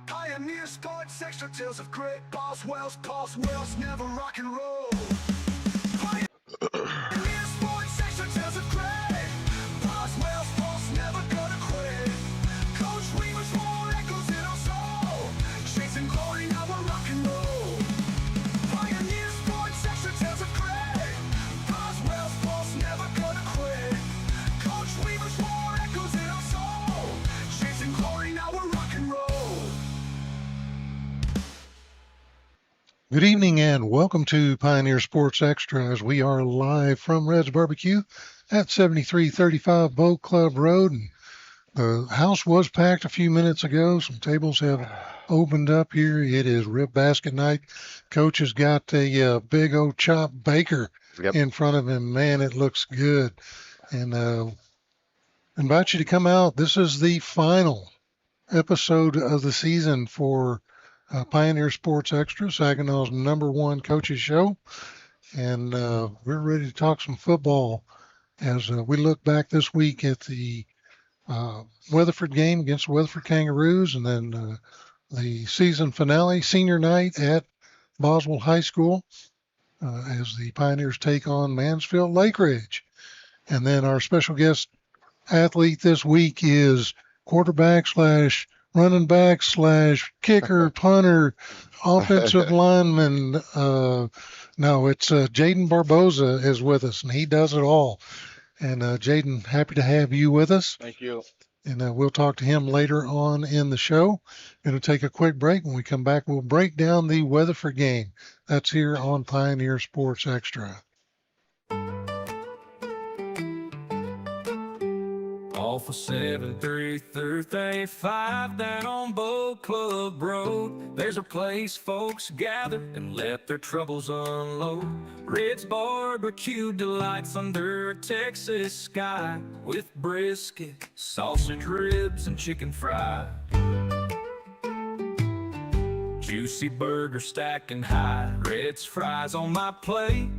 Pioneer sports, extra tales of great Boswell's never rock and roll. Pioneer sports, extra tales of great Boswellsports never gonna quit. Coach Weaver's roar echoes in our soul, chasing glory, now we're rock and roll. Pioneer sports, extra tales of great Boswellsports never gonna quit. Coach Weaver's roar echoes in our soul, chasing glory, now we're rock and roll. Good evening and welcome to Pioneer Sports Extra as we are live from Red's Barbecue at 7335 Boat Club Road. And the house was packed a few minutes ago. Some tables have opened up here. It is rib basket night. Coach has got a big old chopped baker in front of him. Man, it looks good. And invite you to come out. This is the final episode of the season for Pioneer Sports Extra, Saginaw's #1 coaches show. And we're ready to talk some football as we look back this week at the Weatherford game against the Weatherford Kangaroos, and then the season finale, senior night at Boswell High School as the Pioneers take on Mansfield Lake Ridge. And then our special guest athlete this week is quarterback / running back / kicker, punter, offensive lineman. No, it's Jayden Barboza is with us, and he does it all. And Jayden, happy to have you with us. Thank you. And we'll talk to him later on in the show. Going to take a quick break. When we come back, we'll break down the Weatherford game. That's here on Pioneer Sports Extra. Off of 7335 down on Boat Club Road, there's a place folks gather and let their troubles unload. Red's Barbecue delights under a Texas sky, with brisket, sausage ribs, and chicken fry. Juicy burger stacking high, Red's fries on my plate.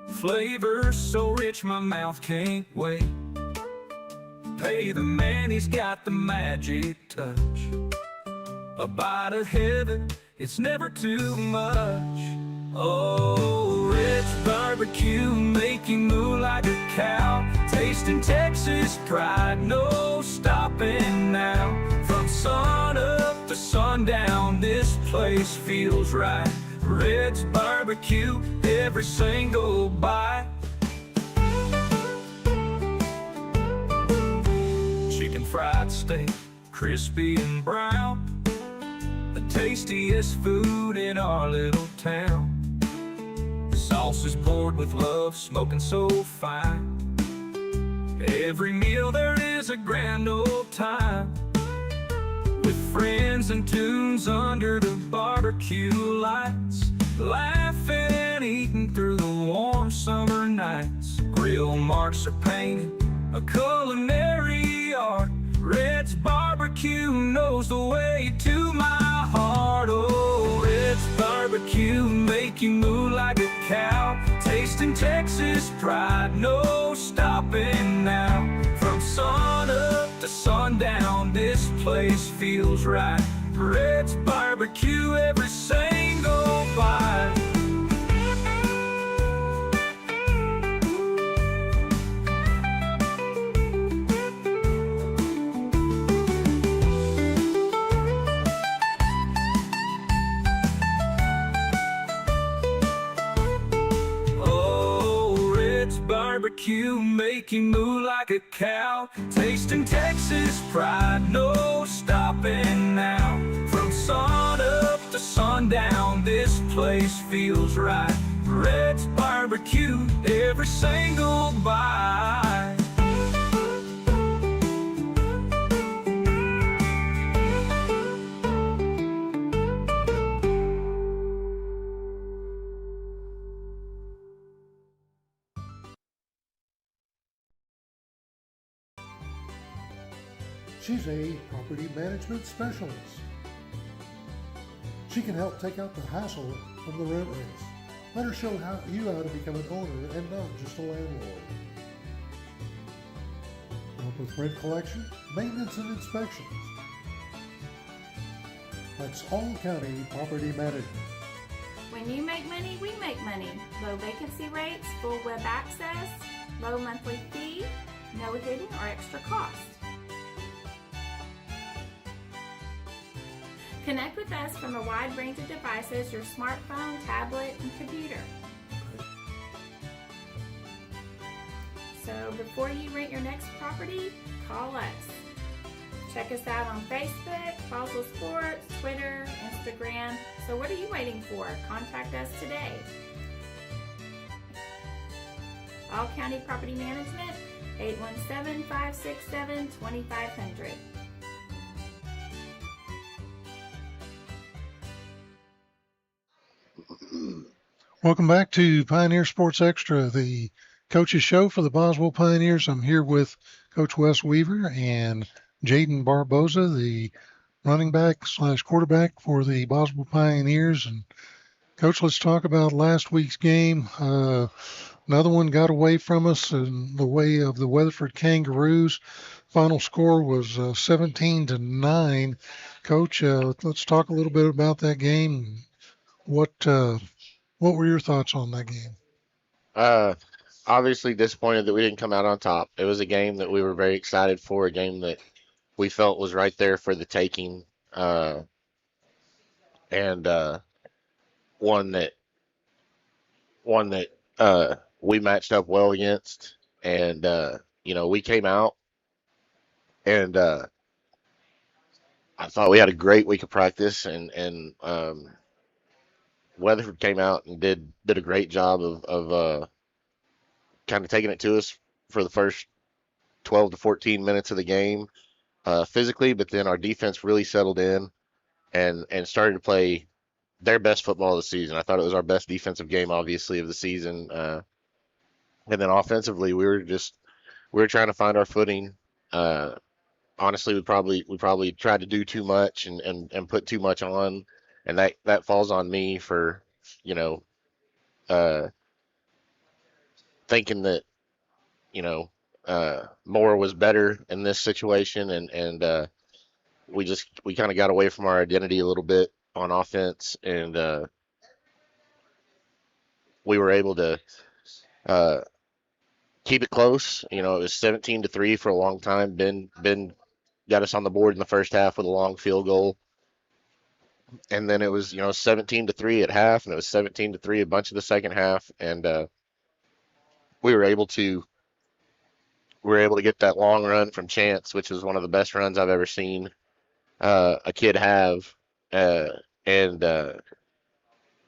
Flavor so rich my mouth can't wait. Hey, the man, he's got the magic touch. A bite of heaven, it's never too much. Oh, Red's Barbecue, make you move like a cow. Tasting Texas pride, no stopping now. From sun up to sundown, this place feels right. Red's Barbecue, every single bite. Fried steak, crispy and brown, the tastiest food in our little town. Sauce is poured with love, smoking so fine. Every meal there is a grand old time, with friends and tunes under the barbecue lights, laughing and eating through the warm summer nights. Grill marks are painted, a culinary art. Red's Barbecue knows the way to my heart. Oh, Red's Barbecue, make you move like a cow. Tasting Texas pride, no stopping now. From sun up to sundown, this place feels right. Red's Barbecue, every single bite. Barbecue, make you move like a cow. Tasting Texas pride, no stopping now. From sun up to sundown, this place feels right. Red's Barbecue, every single bite. She's a property management specialist. She can help take out the hassle from the rent raise. Let her show you how to become an owner and not just a landlord. Help with rent collection, maintenance, and inspections. That's All County Property Management. When you make money, we make money. Low vacancy rates, full web access, low monthly fee, no hidden or extra cost. Connect with us from a wide range of devices, your smartphone, tablet, and computer. So before you rent your next property, call us. Check us out on Facebook, Boswellsports, Twitter, Instagram. So what are you waiting for? Contact us today. All County Property Management, 817-567-2500. Welcome back to Pioneer Sports Extra, the coaches show for the Boswell Pioneers. I'm here with Coach Wes Weaver and Jayden Barboza, the running back / quarterback for the Boswell Pioneers. And Coach, let's talk about last week's game. Another one got away from us in the way of the Weatherford Kangaroos. Final score was 17-9. Coach, let's talk a little bit about that game. What were your thoughts on that game? Obviously disappointed that we didn't come out on top. It was a game that we were very excited for, a game that we felt was right there for the taking, and one that we matched up well against. And we came out, and I thought we had a great week of practice, and Weatherford came out and did a great job of kind of taking it to us for the first 12 to 14 minutes of the game, physically, but then our defense really settled in and started to play their best football of the season. I thought it was our best defensive game, obviously, of the season. And then offensively, we were trying to find our footing. Honestly, we probably tried to do too much and put too much on, and that falls on me for, uh, thinking that, more was better in this situation, and we kind of got away from our identity a little bit on offense, and we were able to uh, keep it close. It was 17-3 for a long time. Ben got us on the board in the first half with a long field goal, and then it was 17-3 at half, and it was 17-3 a bunch of the second half, and we were able to get that long run from Chance, which was one of the best runs I've ever seen a kid have, uh, and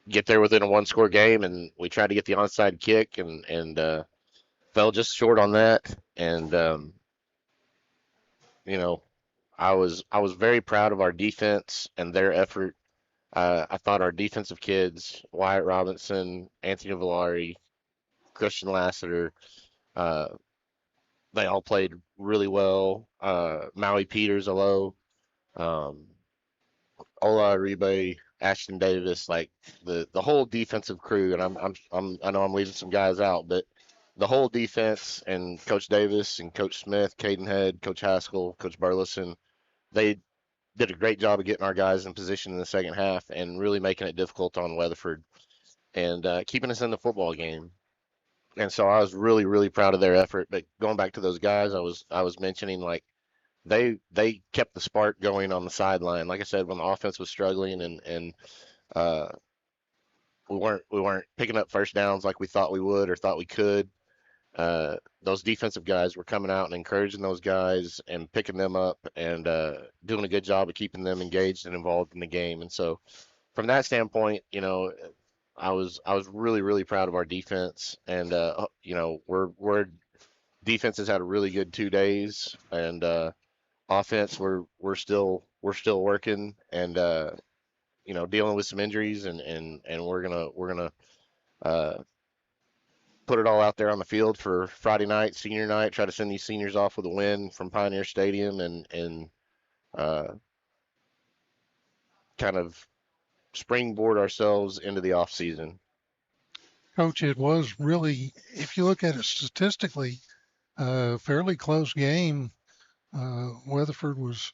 get there within a one-score game. And we tried to get the onside kick, and fell just short on that. And I was very proud of our defense and their effort. I thought our defensive kids, Wyatt Robinson, Anthony Villari, Christian Lassiter, uh, they all played really well. Maui Peters, um, Ola Aribe, Ashton Davis, like the whole defensive crew. And I know I'm leaving some guys out, but the whole defense and Coach Davis and Coach Smith, Caden Head, Coach Haskell, Coach Burleson, they did a great job of getting our guys in position in the second half and really making it difficult on Weatherford and keeping us in the football game. And so I was really, really proud of their effort. But going back to those guys, I was mentioning, like, they kept the spark going on the sideline. Like I said, when the offense was struggling and uh, we weren't picking up first downs like we thought we would or thought we could. Those defensive guys were coming out and encouraging those guys and picking them up and doing a good job of keeping them engaged and involved in the game. And so, from that standpoint, I was really, really proud of our defense. And we're defense has had a really good 2 days, and offense we're still working and dealing with some injuries, and we're gonna uh, put it all out there on the field for Friday night, senior night. Try to send these seniors off with a win from Pioneer Stadium, and uh, kind of springboard ourselves into the off season. Coach, it was really, if you look at it statistically, a fairly close game. Weatherford was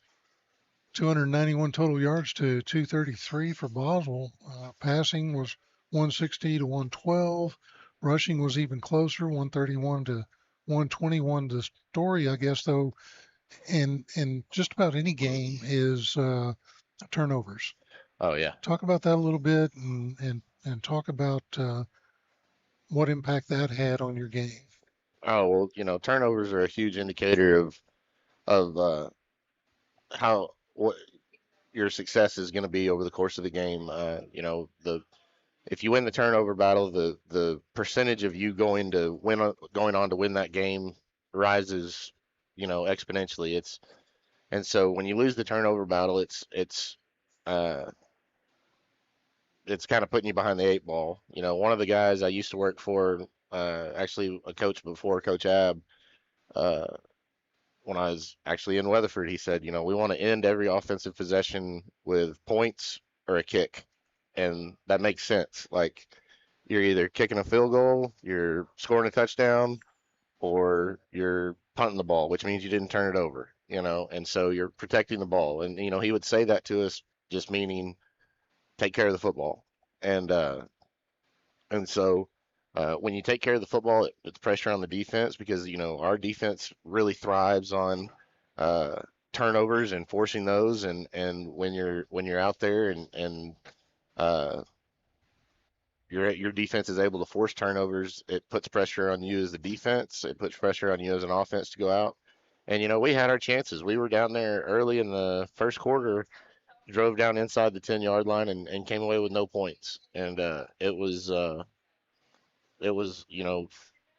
291 total yards to 233 for Boswell. Passing was 160 to 112. Rushing was even closer, 131 to 121. The story, I guess, though, in just about any game is turnovers. Oh yeah. Talk about that a little bit, and talk about what impact that had on your game. Oh well, turnovers are a huge indicator of how what your success is going to be over the course of the game. The if you win the turnover battle, the percentage of you going on to win that game rises, exponentially. And so when you lose the turnover battle, uh, it's kind of putting you behind the eight ball. One of the guys I used to work for, actually a coach before Coach Ab, uh, when I was actually in Weatherford, he said, we want to end every offensive possession with points or a kick. And that makes sense. Like you're either kicking a field goal, you're scoring a touchdown, or you're punting the ball, which means you didn't turn it over, and so you're protecting the ball. And, he would say that to us, just meaning take care of the football. And, uh, and so when you take care of the football, it puts pressure on the defense because our defense really thrives on uh, turnovers and forcing those. And when you're out there and uh, your defense is able to force turnovers, it puts pressure on you as the defense. It puts pressure on you as an offense to go out. And we had our chances. We were down there early in the first quarter, drove down inside the 10-yard line and came away with no points. And it was,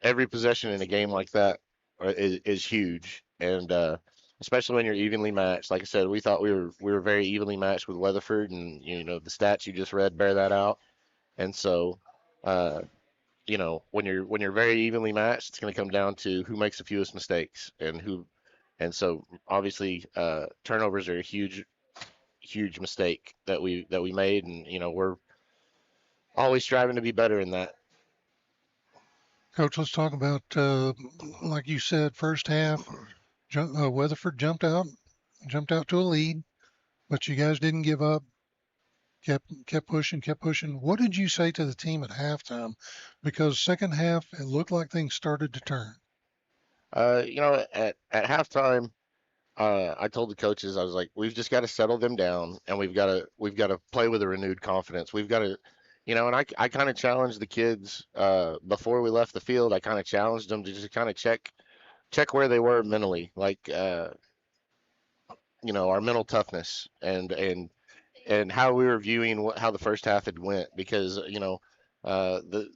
every possession in a game like that is huge, and especially when you're evenly matched. Like I said, we thought we were very evenly matched with Weatherford, and the stats you just read bear that out. And so, uh, when you're very evenly matched, it's going to come down to who makes the fewest mistakes and who. And so, obviously, turnovers are a huge, huge mistake that we made, and we're always striving to be better in that. Coach, let's talk about, like you said, first half. Weatherford jumped out to a lead, but you guys didn't give up. Kept pushing, kept pushing. What did you say to the team at halftime? Because second half, it looked like things started to turn. At halftime, I told the coaches, I was like, we've just got to settle them down, and we've got to play with a renewed confidence. We've got to, and I kind of challenged the kids before we left the field. I kind of challenged them to just kind of check where they were mentally, like our mental toughness and how we were viewing how the first half had went because the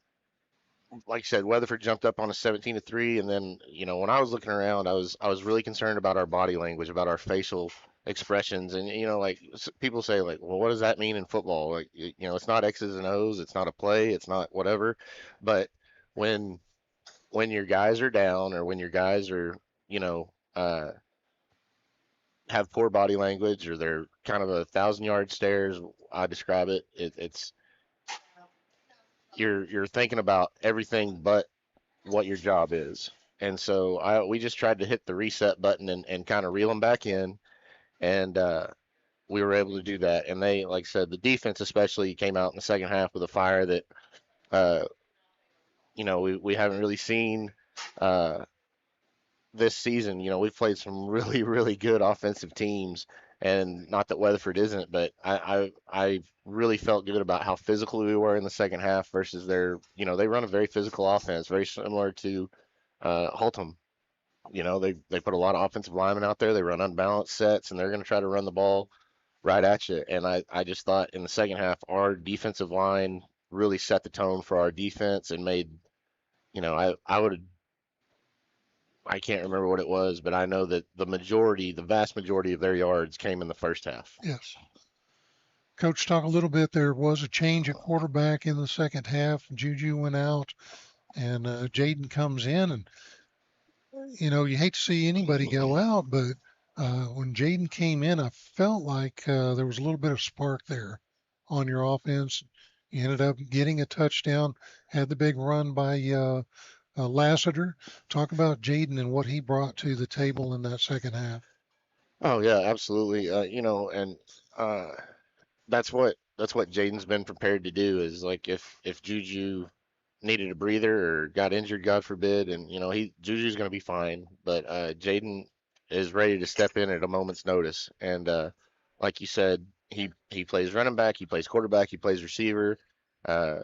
like I said, Weatherford jumped up on a 17-3, and then when I was looking around, I was really concerned about our body language, about our facial expressions, and like people say, like, well, what does that mean in football? Like, it's not X's and O's, it's not a play, it's not whatever, but when your guys are down or when your guys are have poor body language or they're kind of 1,000-yard stares, I describe it. It's you're thinking about everything but what your job is. And so we just tried to hit the reset button and kind of reel them back in, and we were able to do that. And they, like I said, the defense especially came out in the second half with a fire that uh, we haven't really seen this season. We've played some really really good offensive teams, and not that Weatherford isn't, but I really felt good about how physical we were in the second half versus they run a very physical offense, very similar to Holtham. They put a lot of offensive linemen out there. They run unbalanced sets, and they're going to try to run the ball right at you. And I just thought in the second half, our defensive line really set the tone for our defense and made, I can't remember what it was, but I know that the vast majority of their yards came in the first half. Yes. Coach, talk a little bit. There was a change at quarterback in the second half. Juju went out, and Jayden comes in, and you hate to see anybody go out, but when Jayden came in, I felt like there was a little bit of spark there on your offense. You ended up getting a touchdown, had the big run by Lassiter. Talk about Jayden and what he brought to the table in that second half. Oh yeah, absolutely. And uh, that's what Jaden's been prepared to do. Is like if Juju needed a breather or got injured, God forbid, and he Juju's going to be fine, but Jayden is ready to step in at a moment's notice. And like you said, he plays running back, he plays quarterback, he plays receiver. Uh,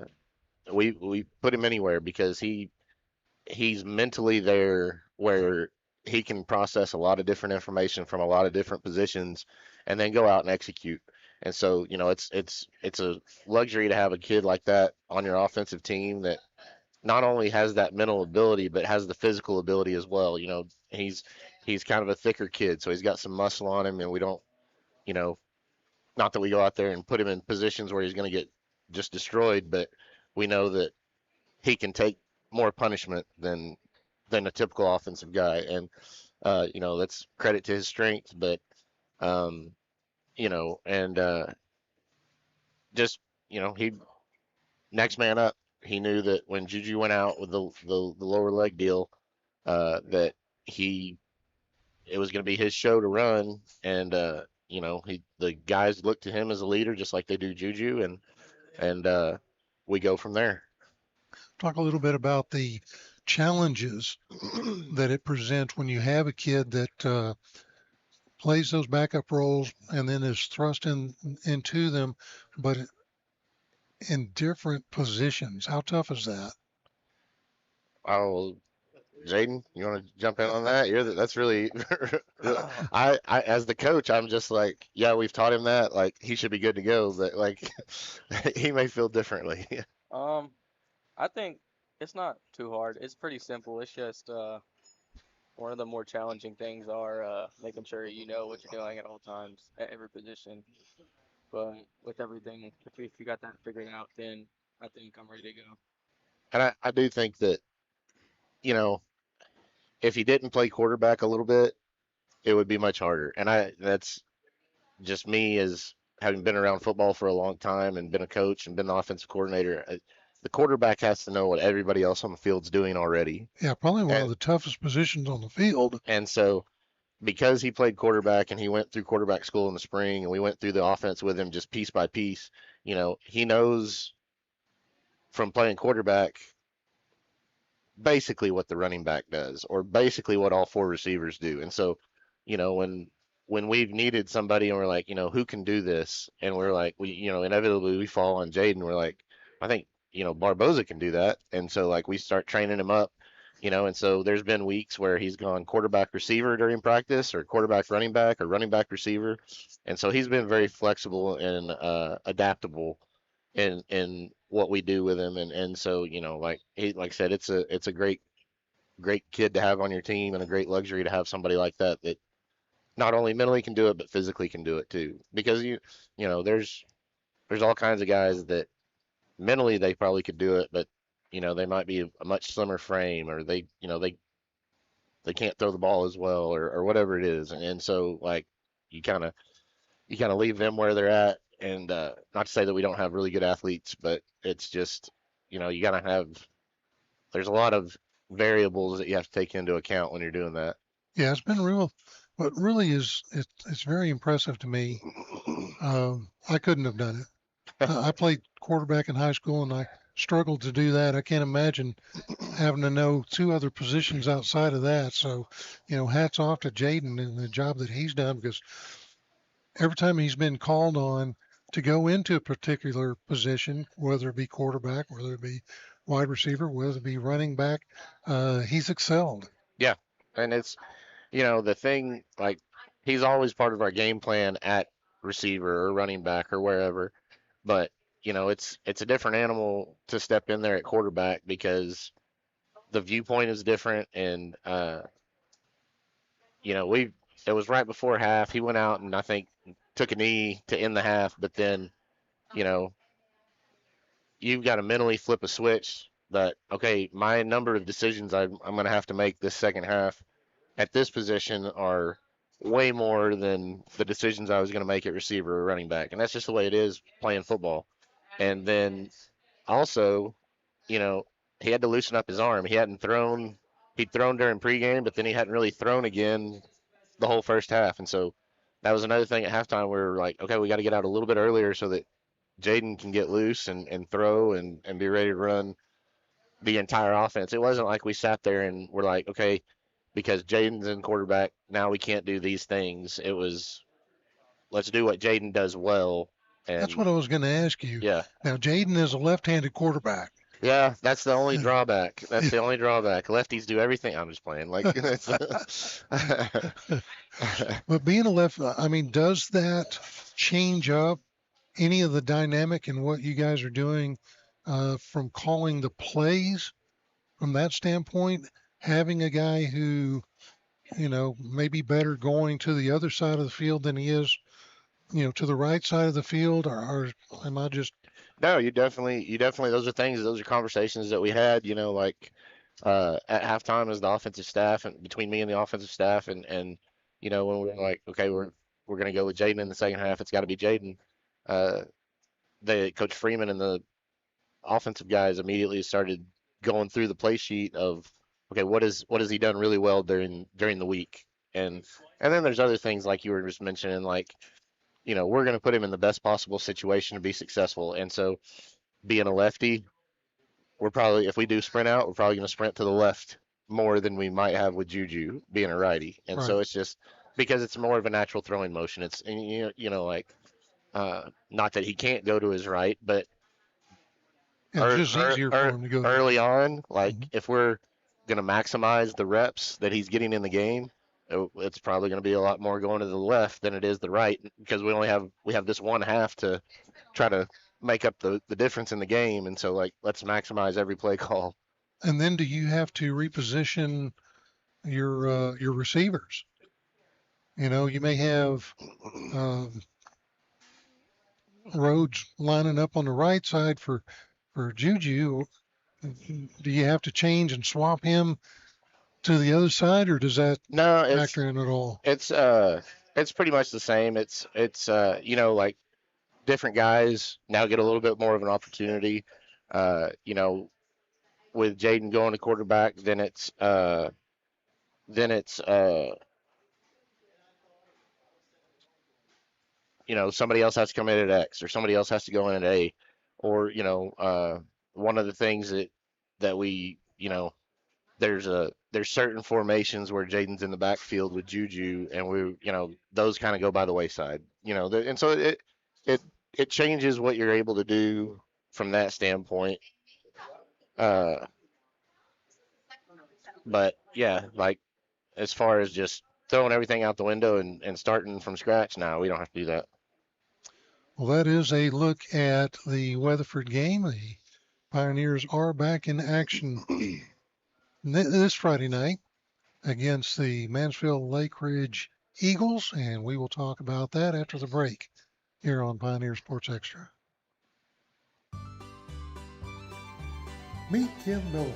we put him anywhere because he's mentally there where he can process a lot of different information from a lot of different positions and then go out and execute. And so, it's a luxury to have a kid like that on your offensive team that not only has that mental ability but has the physical ability as well. He's kind of a thicker kid, so he's got some muscle on him, and we don't, you know, not that we go out there and put him in positions where he's going to get just destroyed, but we know that he can take more punishment than a typical offensive guy, and that's credit to his strength, but um, and just he next man up. He knew that when Juju went out with the lower leg deal, that he it was going to be his show to run, and the guys look to him as a leader just like they do Juju, and we go from there. Talk a little bit about the challenges that it presents when you have a kid that plays those backup roles and then is thrust into them, but in different positions. How tough is that? Oh, Jayden, you want to jump in on that? That's really, I as the coach, I'm just like, yeah, we've taught him that, like he should be good to go, but like he may feel differently. Um, I think it's not too hard. It's pretty simple. It's just one of the more challenging things are making sure you know what you're doing at all times at every position. But with everything, if you got that figured out, then I think I'm ready to go. And I do think that, you know, if he didn't play quarterback a little bit, it would be much harder. And that's just me as having been around football for a long time and been a coach and been the offensive coordinator. The quarterback has to know what everybody else on the field's doing already. Yeah, probably one of And, the toughest positions on the field. and so because he played quarterback and he went through quarterback school in the spring and we went through the offense with him just piece by piece, he knows from playing quarterback basically what the running back does or basically what all four receivers do. And so, when we've needed somebody and we're like, who can do this? And we're like, inevitably we fall on Jayden. We're like, I think, Barboza can do that. And so like we start training him up, and so there's been weeks where he's gone quarterback receiver during practice or quarterback or running back receiver. And so he's been very flexible and adaptable in what we do with him. And so, like I said, it's a great kid to have on your team and a great luxury to have somebody like that not only mentally can do it, but physically can do it too. Because there's all kinds of guys that mentally they probably could do it, but they might be a much slimmer frame or they can't throw the ball as well or whatever it is. And so like you kind of leave them where they're at. And not to say that we don't have really good athletes, but it's just, you gotta have. There's a lot of variables that you have to take into account when you're doing that. Yeah, it's been real. What really is, it's very impressive to me. I couldn't have done it. I played quarterback in high school and I struggled to do that. I can't imagine having to know two other positions outside of that. So, hats off to Jayden and the job that he's done because every time he's been called on to go into a particular position, whether it be quarterback, whether it be wide receiver, whether it be running back, he's excelled. Yeah, and it's the thing like he's always part of our game plan at receiver or running back or wherever, but it's a different animal to step in there at quarterback because the viewpoint is different, and we it was right before half. He went out and I think took a knee to end the half, but then you know you've got to mentally flip a switch that okay, my number of decisions I'm going to have to make this second half at this position are way more than the decisions I was going to make at receiver or running back, and that's just the way it is playing football. And then also, you know, he had to loosen up his arm. He hadn't thrown. He'd thrown during pregame, but then he hadn't really thrown again the whole first half, and so that was another thing at halftime. We were like, okay, we got to get out a little bit earlier so that Jayden can get loose and throw and be ready to run the entire offense. It wasn't like we sat there and we're like, okay, because Jayden's in quarterback, now we can't do these things. It was, let's do what Jayden does well. That's And what I was going to ask you. yeah, Now, Jayden is a left-handed quarterback. yeah, that's the only drawback. That's the only drawback. Lefties do everything. I'm just playing. Like, But being a left, I mean, does that change up any of the dynamic in what you guys are doing from calling the plays from that standpoint? Having a guy who, may be better going to the other side of the field than he is, to the right side of the field, or am I just? no, you definitely, those are conversations that we had, like at halftime as the offensive staff and between me and the offensive staff and when we were like, okay, we're gonna go with Jayden in the second half, it's got to be Jayden. Uh, Coach Freeman and the offensive guys immediately started going through the play sheet of, okay, what has he done really well during the week, and then there's other things like you were just mentioning, like we're going to put him in the best possible situation to be successful, and so being a lefty, we're probably, if we do sprint out, we're probably going to sprint to the left more than we might have with Juju being a righty, and so Right. it's just because it's more of a natural throwing motion. It's like not that he can't go to his right, but It's just easier for him to go there. early on, like Mhm. if we're going to maximize the reps that he's getting in the game, it's probably going to be a lot more going to the left than it is the right because we have this one half to try to make up the difference in the game, and so like let's maximize every play call. And then do you have to reposition your receivers? You may have Rhodes lining up on the right side for Juju. Do you have to change and swap him to the other side, or does that No, factor in at all? it's pretty much the same. It's like different guys now get a little bit more of an opportunity. With Jayden going to quarterback, then it's somebody else has to come in at X or somebody else has to go in at A, or one of the things that we there's certain formations where Jayden's in the backfield with Juju, and those kind of go by the wayside, and so it changes what you're able to do from that standpoint. Uh, but yeah, like as far as just throwing everything out the window and starting from scratch, now we don't have to do that. Well, that is a look at the Weatherford game. The Pioneers are back in action this Friday night against the Mansfield Lake Ridge Eagles, and we will talk about that after the break here on Pioneer Sports Extra. Meet Kim Miller.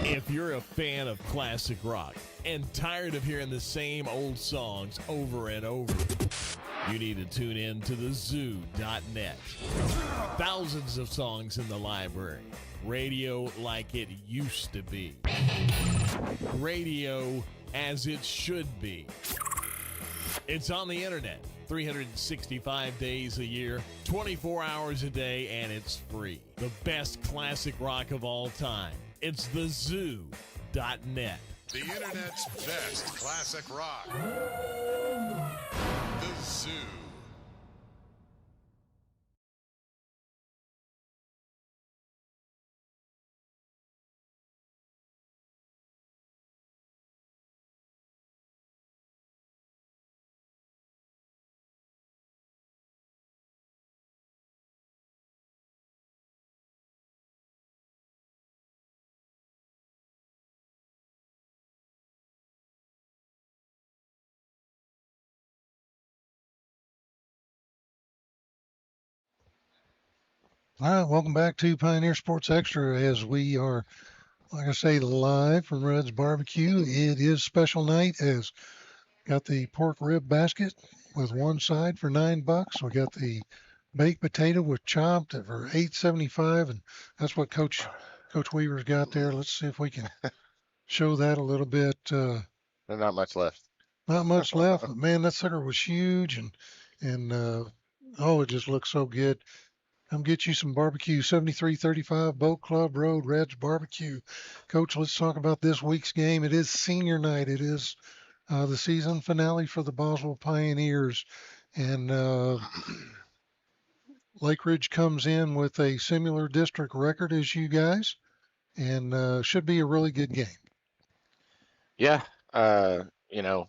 If you're a fan of classic rock and tired of hearing the same old songs over and over, you need to tune in to thezoo.net. Thousands of songs in the library. Radio like it used to be. Radio as it should be. It's on the internet 365 days a year, 24 hours a day, and it's free. The best classic rock of all time. It's thezoo.net. The internet's best classic rock. The Zoo. All right, welcome back to Pioneer Sports Extra as we are, like I say, live from Red's Barbecue. It is special night as got the pork rib basket with one side for $9. We got the baked potato with chopped for $8.75, and that's what Coach Weaver's got there. Let's see if we can show that a little bit. There's not much left. Not much left, but man, that sucker was huge, and oh, it just looks so good. Come get you some barbecue. 7335 Boat Club Road, Red's Barbecue. Coach, let's talk about this week's game. It is senior night. It is the season finale for the Boswell Pioneers, and Lake Ridge comes in with a similar district record as you guys, and should be a really good game. Yeah, uh, you know,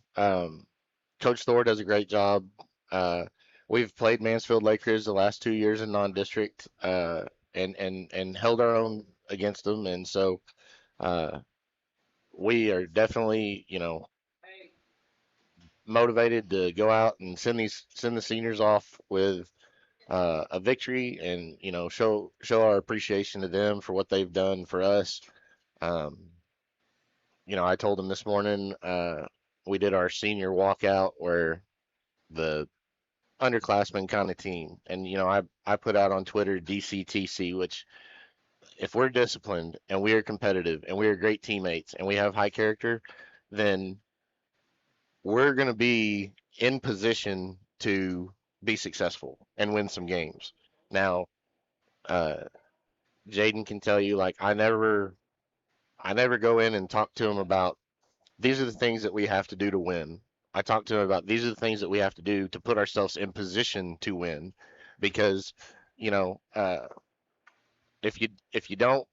Coach Thor does a great job. Uh, we've played Mansfield Lake Ridge the last 2 years in non-district, and held our own against them, and so uh, we are definitely, motivated to go out and send the seniors off with a victory, and show our appreciation to them for what they've done for us. Um, I told them this morning, we did our senior walkout where the underclassmen kind of team, and I put out on Twitter DCTC, which if we're disciplined and we are competitive and we are great teammates and we have high character, then we're going to be in position to be successful and win some games. Now, uh, Jayden can tell you, like, I never go in and talk to him about these are the things that we have to do to win. I talk to him about these are the things that we have to do to put ourselves in position to win, because you know uh, if you don't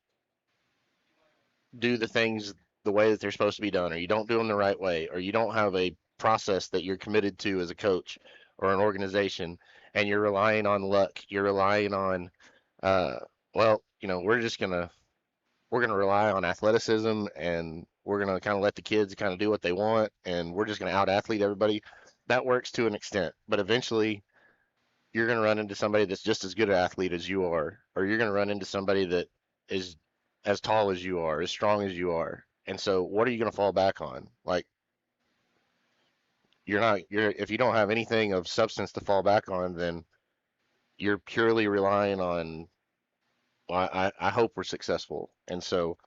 do the things the way that they're supposed to be done, or you don't do them the right way, or you don't have a process that you're committed to as a coach or an organization, and you're relying on luck, you're relying on, uh, well, we're gonna rely on athleticism, and we're gonna kind of let the kids kind of do what they want, and we're just gonna out athlete everybody. That works to an extent, but eventually you're gonna run into somebody that's just as good an athlete as you are, or you're gonna run into somebody that is as tall as you are, as strong as you are. And so, what are you gonna fall back on? Like, you're if you don't have anything of substance to fall back on, then you're purely relying on. Well, I hope we're successful, and so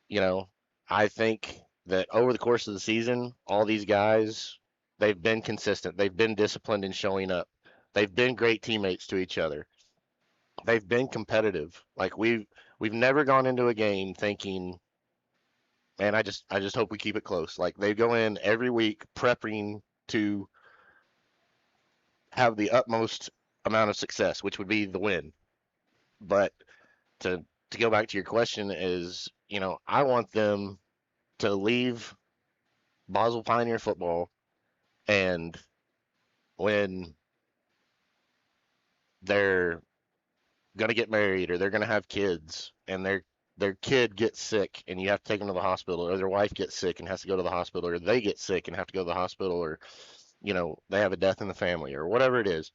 you know, I think that over the course of the season, all these guys, they've been consistent. They've been disciplined in showing up. They've been great teammates to each other. They've been competitive. Like we've never gone into a game thinking, man, I just hope we keep it close. Like they go in every week prepping to have the utmost amount of success, which would be the win. But to go back to your question is, I want them to leave Boswell Pioneer football, and when they're going to get married or they're going to have kids and their kid gets sick and you have to take them to the hospital, or their wife gets sick and has to go to the hospital, or they get sick and have to go to the hospital, or they have a death in the family or whatever it is,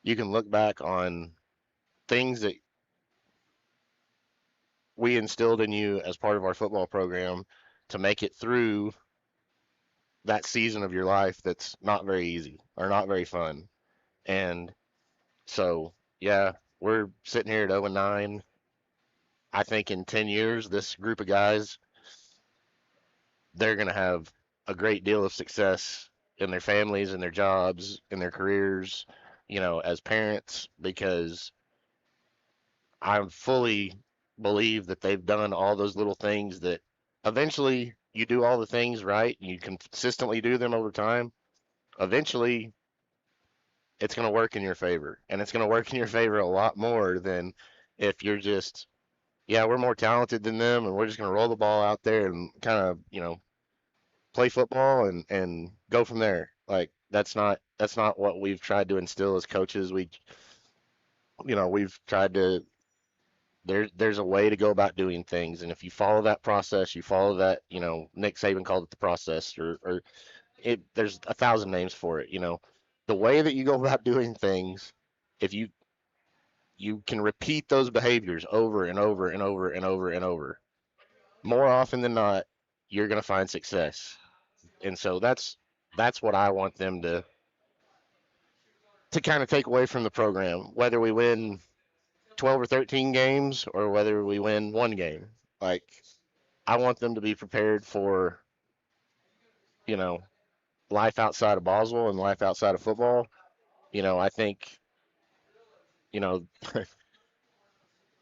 you can look back on things that we instilled in you as part of our football program to make it through that season of your life that's not very easy or not very fun. And so, yeah, we're sitting here at 0-9. I think in 10 years, this group of guys, they're going to have a great deal of success in their families, in their jobs, in their careers, as parents, because I fully believe that they've done all those little things that eventually you do all the things right and you consistently do them over time. Eventually, it's going to work in your favor, and it's going to work in your favor a lot more than if you're just, yeah, we're more talented than them and we're just going to roll the ball out there and kind of, play football and go from there. Like that's not what we've tried to instill as coaches. We've tried to, there's a way to go about doing things, and if you follow that process, you follow that, Nick Saban called it the process, or there's a thousand names for it. The way that you go about doing things, if you you can repeat those behaviors over and over and over and over and over, more often than not, you're going to find success. And so that's what I want them to kind of take away from the program, whether we win 12 or 13 games or whether we win one game. Like, I want them to be prepared for, you know, life outside of Boswell and life outside of football. I think, you know,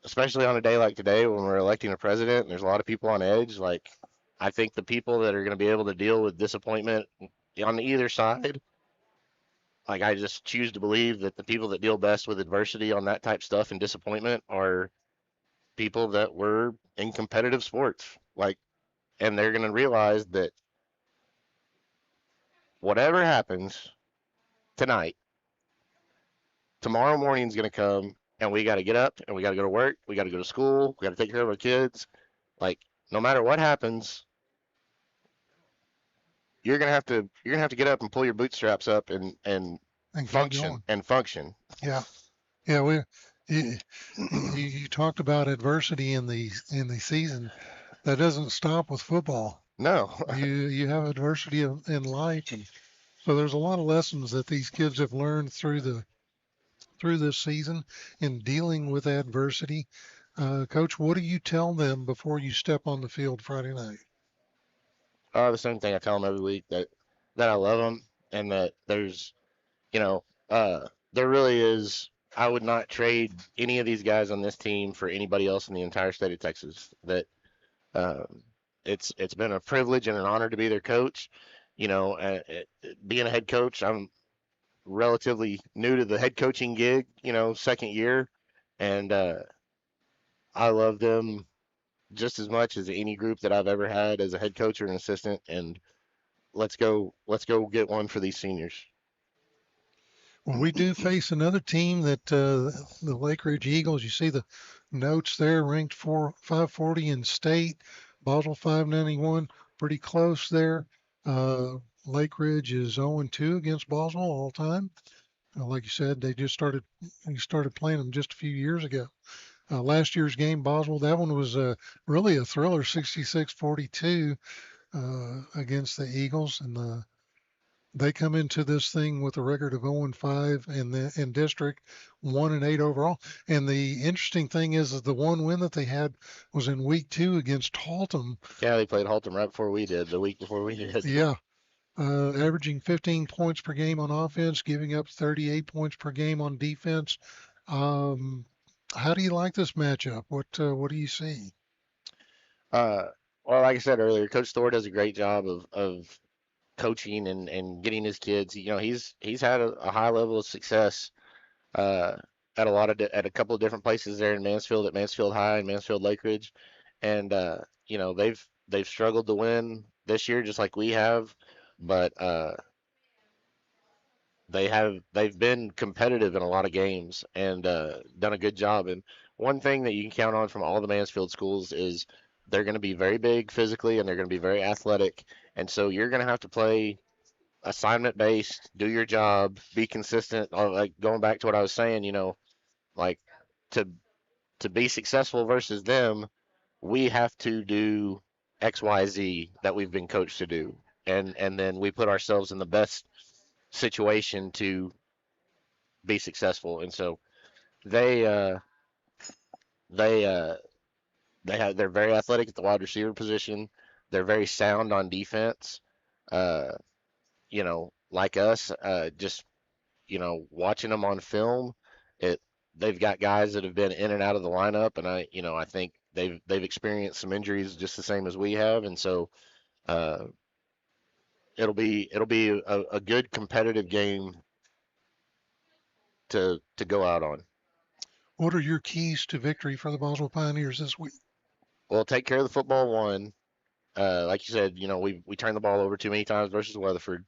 especially on a day like today when we're electing a president and there's a lot of people on edge, like, I think the people that are going to be able to deal with disappointment on either side, like, I just choose to believe that the people that deal best with adversity on that type stuff and disappointment are people that were in competitive sports. Like, and they're going to realize that whatever happens tonight, tomorrow morning's going to come and we got to get up and we got to go to work. We got to go to school. We got to take care of our kids. Like, no matter what happens, you're gonna have to get up and pull your bootstraps up and And keep function going. and function. Yeah. Yeah. You talked about adversity in the season. That doesn't stop with football. No. You have adversity in life, and so there's a lot of lessons that these kids have learned through this season in dealing with adversity. Coach, what do you tell them before you step on the field Friday night? The same thing I tell them every week, that I love them and that there's, you know, there really is. I would not trade any of these guys on this team for anybody else in the entire state of Texas. That um, it's been a privilege and an honor to be their coach. Being a head coach, I'm relatively new to the head coaching gig. Second year, and I love them just as much as any group that I've ever had as a head coach or an assistant. And let's go get one for these seniors. Well, we do face another team that the Lake Ridge Eagles. You see the notes there, ranked 540 in state, Boswell 591, pretty close there. Lake Ridge is 0-2 against Boswell all time. Like you said, we started playing them just a few years ago. Last year's game, Boswell, that one was really a thriller, 66-42 against the Eagles, and they come into this thing with a record of 0-5 in district, 1-8 overall. And the interesting thing is the one win that they had was in week 2 against Haltom. Yeah, they played Haltom right before we did, the week before we did. Yeah. Averaging 15 points per game on offense, giving up 38 points per game on defense. How do you like this matchup? What do you see? Well, like I said earlier, Coach Thor does a great job of coaching and getting his kids. He's had a high level of success at at a couple of different places there in Mansfield, at Mansfield High and Mansfield Lake Ridge, and they've struggled to win this year just like we have, but they've been competitive in a lot of games and done a good job. And one thing that you can count on from all the Mansfield schools is they're going to be very big physically and they're going to be very athletic. And so you're going to have to play assignment based, do your job, be consistent. Like going back to what I was saying, like to be successful versus them, we have to do XYZ that we've been coached to do. And then we put ourselves in the best situation to be successful. And so they they're very athletic at the wide receiver position. They're very sound on defense. Uh, like us, just watching them on film, they've got guys that have been in and out of the lineup, and I think they've experienced some injuries just the same as we have, and so it'll be a good competitive game to go out on. What are your keys to victory for the Boswell Pioneers this week? Well, take care of the football one. Like you said, we turned the ball over too many times versus Weatherford.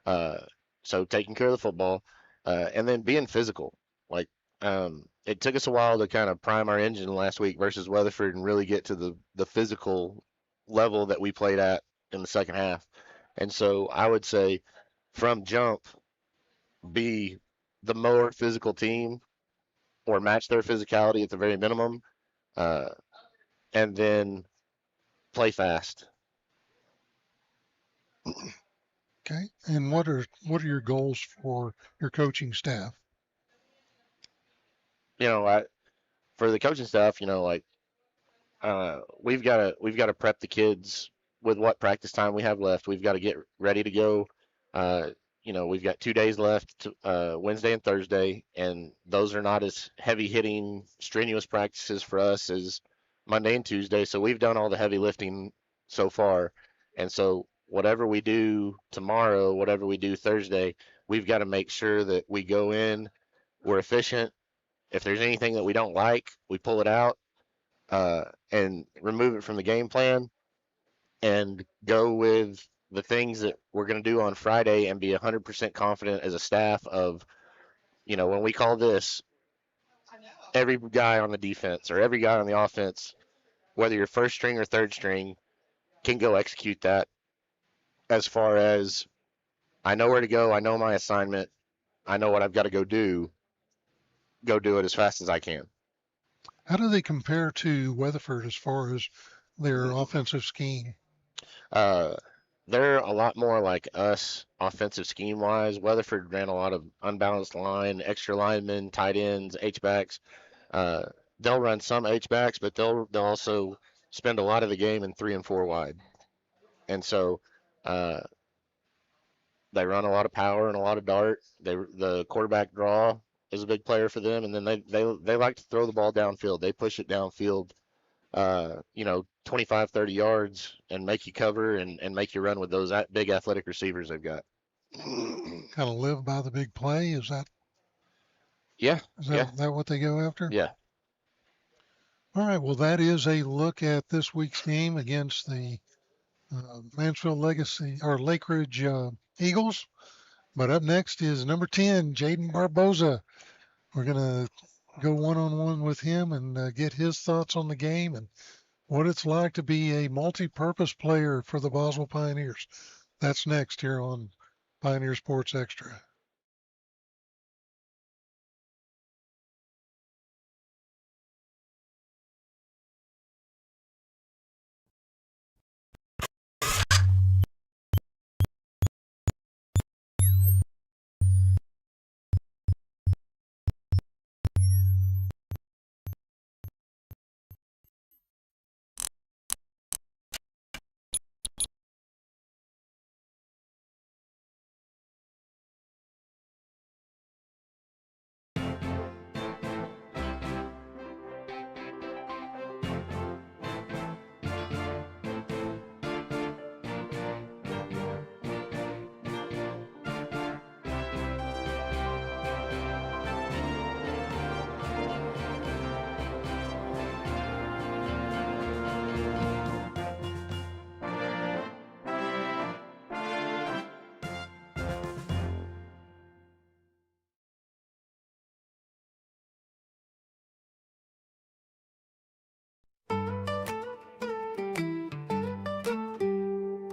So taking care of the football, and then being physical. Like it took us a while to kind of prime our engine last week versus Weatherford and really get to the physical level that we played at in the second half. And so I would say from jump, be the more physical team or match their physicality at the very minimum, and then play fast. Okay. And what are your goals for your coaching staff? For the coaching staff, like we've got to prep the kids with what practice time we have left. We've got to get ready to go. Uh, we've got 2 days left, Wednesday and Thursday, and those are not as heavy hitting, strenuous practices for us as Monday and Tuesday. So we've done all the heavy lifting so far, and so whatever we do tomorrow, whatever we do Thursday, we've got to make sure that we go in, we're efficient. If there's anything that we don't like, we pull it out and remove it from the game plan and go with the things that we're going to do on Friday and be 100% confident as a staff of, when we call this, every guy on the defense or every guy on the offense, whether you're first string or third string, can go execute that as far as I know where to go. I know my assignment. I know what I've got to go do it as fast as I can. How do they compare to Weatherford as far as their offensive scheme? They're a lot more like us offensive scheme wise. Weatherford ran a lot of unbalanced line, extra linemen, tight ends, H-backs. They'll run some H-backs, but they'll also spend a lot of the game in 3 and 4 wide. And so they run a lot of power and a lot of dart. The quarterback draw is a big player for them, and then they like to throw the ball downfield. They push it downfield, 25, 30 yards and make you cover and make you run with those big athletic receivers they've got. Kind of live by the big play. Is that Yeah. that what they go after? Yeah. All right. Well, that is a look at this week's game against the Mansfield Lake Ridge Eagles. But up next is number 10, Jayden Barboza. We're going to go one-on-one with him and get his thoughts on the game and what it's like to be a multi-purpose player for the Boswell Pioneers. That's next here on Pioneer Sports Extra.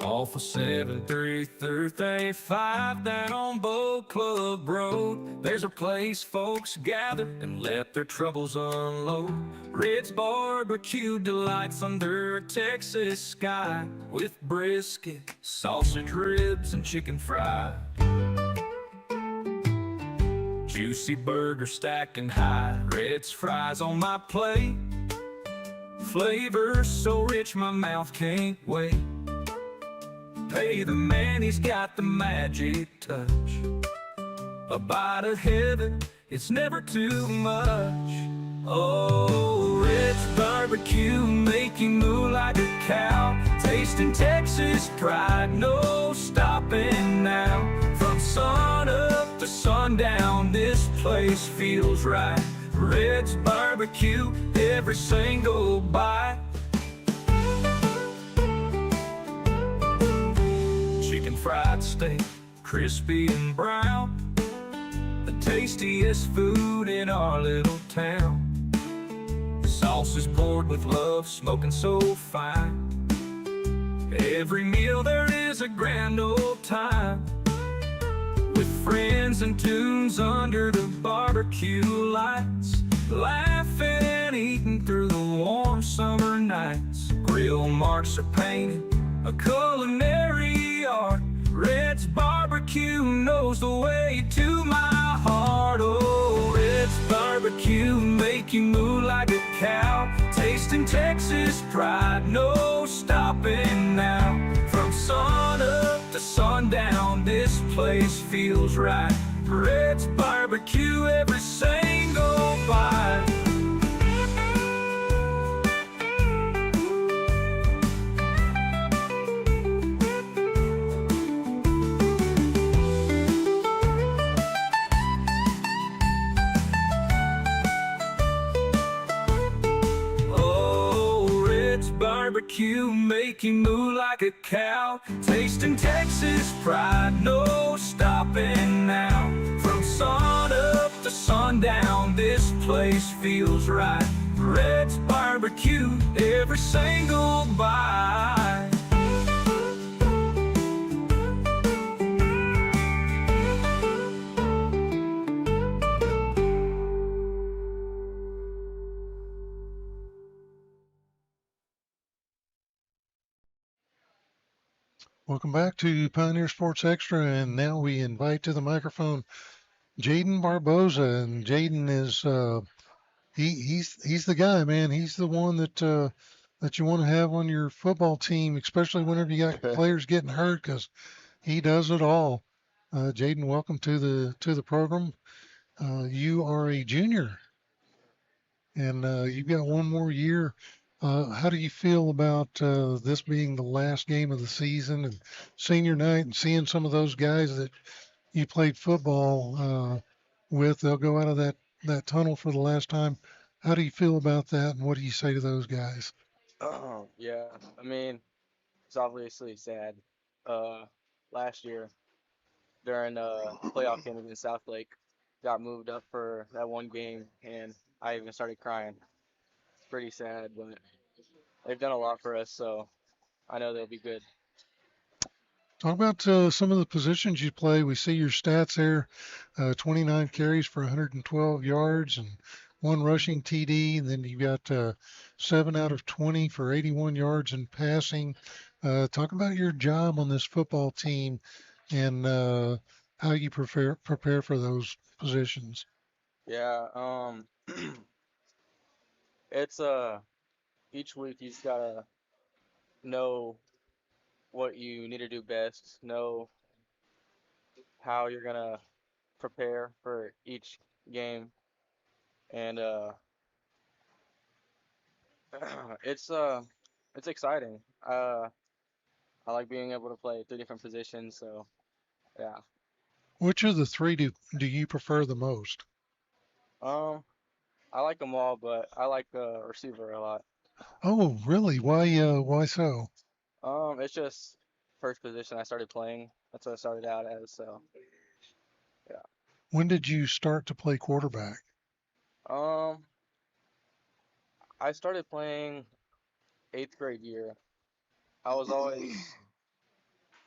Off of 7335 down on Boat Club Road, there's a place folks gather and let their troubles unload. Red's Barbecue delights under a Texas sky, with brisket, sausage ribs, and chicken fry. Juicy burger stacking high, Red's fries on my plate. Flavor so rich my mouth can't wait. Pay the man, he's got the magic touch. A bite of heaven, it's never too much. Oh, Red's Barbecue, make you move like a cow. Tasting Texas pride, no stopping now. From sun up to sundown, this place feels right. Red's Barbecue, every single bite. Fried steak, crispy and brown, the tastiest food in our little town. Sauce is poured with love, smoking so fine. Every meal there is a grand old time, with friends and tunes under the barbecue lights. laughing and eating through the warm summer nights. Grill marks are painted, a culinary art. Red's barbecue knows the way to my heart. Oh, Red's barbecue make you move like a cow. Tasting Texas pride, no stopping now. From sun up to sundown, this place feels right. Red's barbecue every single bite. Oh, Red's barbecue make you move like a cow. Tasting Texas pride, no stopping now. From sun up to sundown, this place feels right. Red's barbecue every single bite. Welcome back to Pioneer Sports Extra, and now we invite to the microphone Jayden Barboza. And Jayden is he's the guy, man. He's the one that you want to have on your football team, especially whenever you got players getting hurt, because he does it all. Jayden, welcome to the program. You are a junior, and you've got one more year. How do you feel about this being the last game of the season and senior night, and seeing some of those guys that you played football with? They'll go out of that tunnel for the last time. How do you feel about that, and what do you say to those guys? Yeah, I mean, it's obviously sad. Uh, Last year during playoff game against South Lake, got moved up for that one game, and I even started crying. It's pretty sad, but they've done a lot for us, so I know they'll be good. Talk about some of the positions you play. We see your stats there, 29 carries for 112 yards and one rushing TD. And then you've got 7 out of 20 for 81 yards in passing. Talk about your job on this football team and how you prepare for those positions. Yeah, it's each week you just gotta know what you need to do best, know how you're gonna prepare for each game, and it's it's exciting. I like being able to play three different positions, so yeah. Which of the three do you prefer the most? Um, I like them all, but I like receiver a lot. Oh, really? Why so? It's just first position I started playing. That's what I started out as, so yeah. When did you start to play quarterback? Um, I started playing eighth grade year. I was always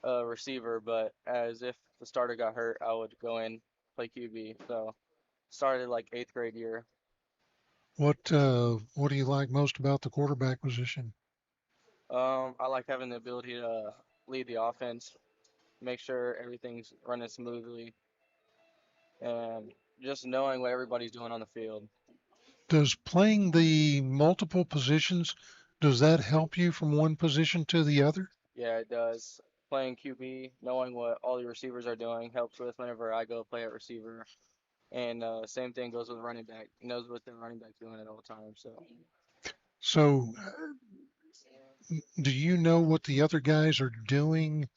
a receiver, but as if the starter got hurt, I would go in play QB. So started like eighth grade year. What do you like most about the quarterback position? I like having the ability to lead the offense, make sure everything's running smoothly, and just knowing what everybody's doing on the field. Does playing the multiple positions, does that help you from one position to the other? Yeah, it does. Playing QB, knowing what all the receivers are doing helps with whenever I go play at receiver. And same thing goes with running back. He knows what the running back's doing at all times. So So, do you know what the other guys are doing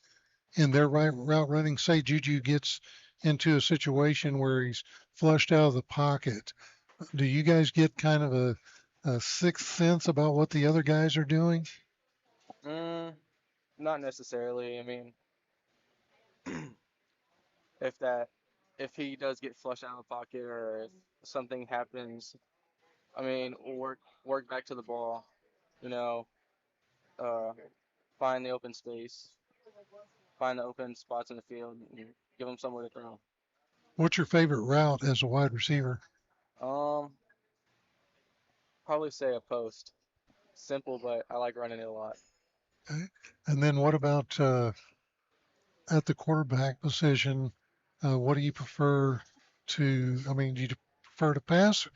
in their right route running? Say Juju gets into a situation where he's flushed out of the pocket. Do you guys get kind of a sixth sense about what the other guys are doing? mm, not necessarily. I mean, if that if he does get flushed out of the pocket or if something happens, I mean, we'll work back to the ball. You know, uh, find the open space, find the open spots in the field, and give him somewhere to throw. What's your favorite route as a wide receiver? Um, Probably say a post. Simple, but I like running it a lot. Okay. And then what about at the quarterback position? What do you prefer to? I mean, do you prefer to pass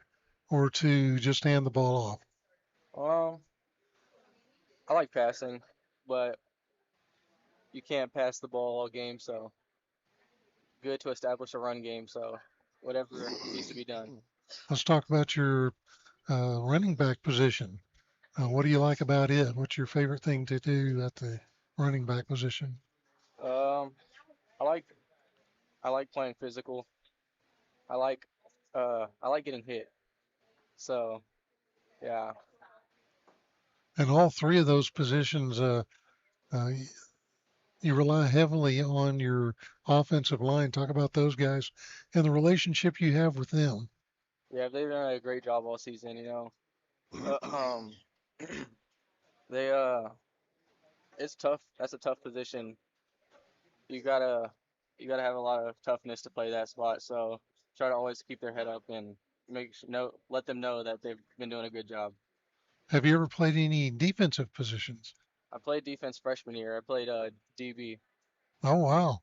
or to just hand the ball off? Um, I like passing, but you can't pass the ball all game, so good to establish a run game. So whatever needs to be done. Let's talk about your running back position. What do you like about it? What's your favorite thing to do at the running back position? Um, I like I like playing physical. I like I like getting hit. So yeah, And all three of those positions, uh, you rely heavily on your offensive line. Talk about those guys and the relationship you have with them. yeah, they've done a great job all season. Uh, um, they it's tough. That's a tough position. You gotta you gotta have a lot of toughness to play that spot. So try to always keep their head up and let them know that they've been doing a good job. Have you ever played any defensive positions? I played defense freshman year. I played DB. Oh, wow.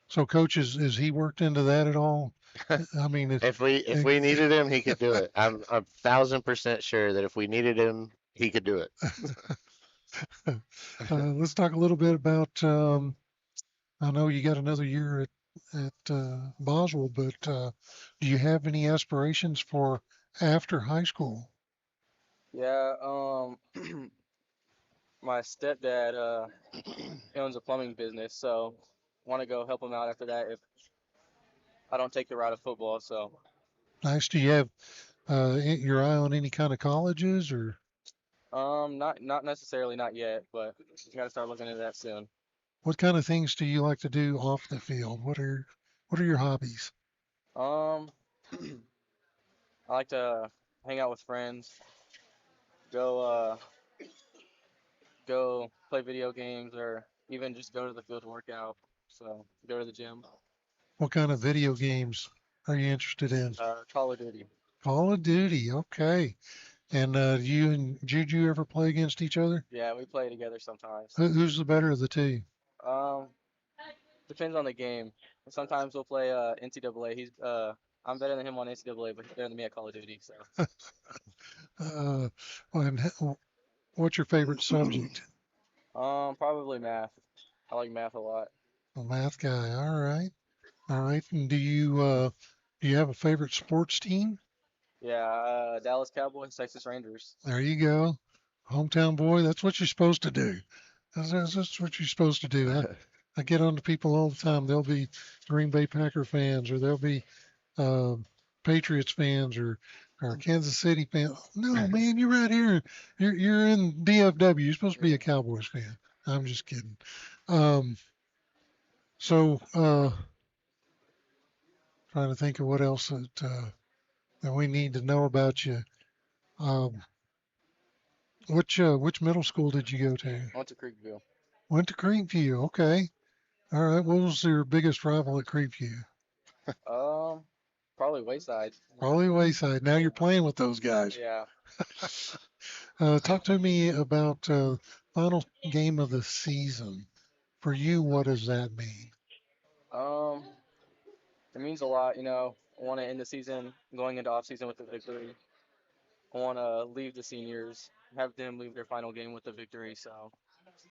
So, coach, is he worked into that at all? I mean, If we needed him, he could do it. I'm 1,000% sure that if we needed him, he could do it. let's talk a little bit about. I know you got another year at Boswell, but do you have any aspirations for after high school? Yeah, my stepdad owns a plumbing business, so want to go help him out after that if I don't take the route of football. So Nice. Do you have your eye on any kind of colleges or not necessarily not yet, but got to start looking into that soon. what kind of things do you like to do off the field? What are your hobbies? Um, I like to hang out with friends, go go play video games, or even just go to the field to work out. So go to the gym. What kind of video games are you interested in? Call of Duty. Call of Duty. Okay. And you and Juju ever play against each other? Yeah, we play together sometimes. Who's the better of the two? Um, Depends on the game. Sometimes we'll play NCAA. I'm better than him on NCAA, but he's better than me at Call of Duty. So Uh, and what's your favorite subject? probably math. I like math a lot. A math guy. All right. All right. And do you have a favorite sports team? Yeah, Dallas Cowboys, Texas Rangers. There you go. Hometown boy. That's what you're supposed to do. That's what you're supposed to do. I get on to people all the time. They'll be Green Bay Packer fans, or they'll be uh, Patriots fans, or Kansas City fans. No, man, you're right here. You're in DFW. You're supposed to be a Cowboys fan. I'm just kidding. Um, so trying to think of what else that we need to know about you. Um, which middle school did you go to? I went to Creekville. Went to Creekview. Okay. All right. What was your biggest rival at Creekview? Um, Probably Wayside. Probably Wayside. Now you're playing with those guys. Yeah. Talk to me about final game of the season. For you, what does that mean? Um, it means a lot. I want to end the season going into off season with a victory. I want to leave the seniors, have them leave their final game with a victory. So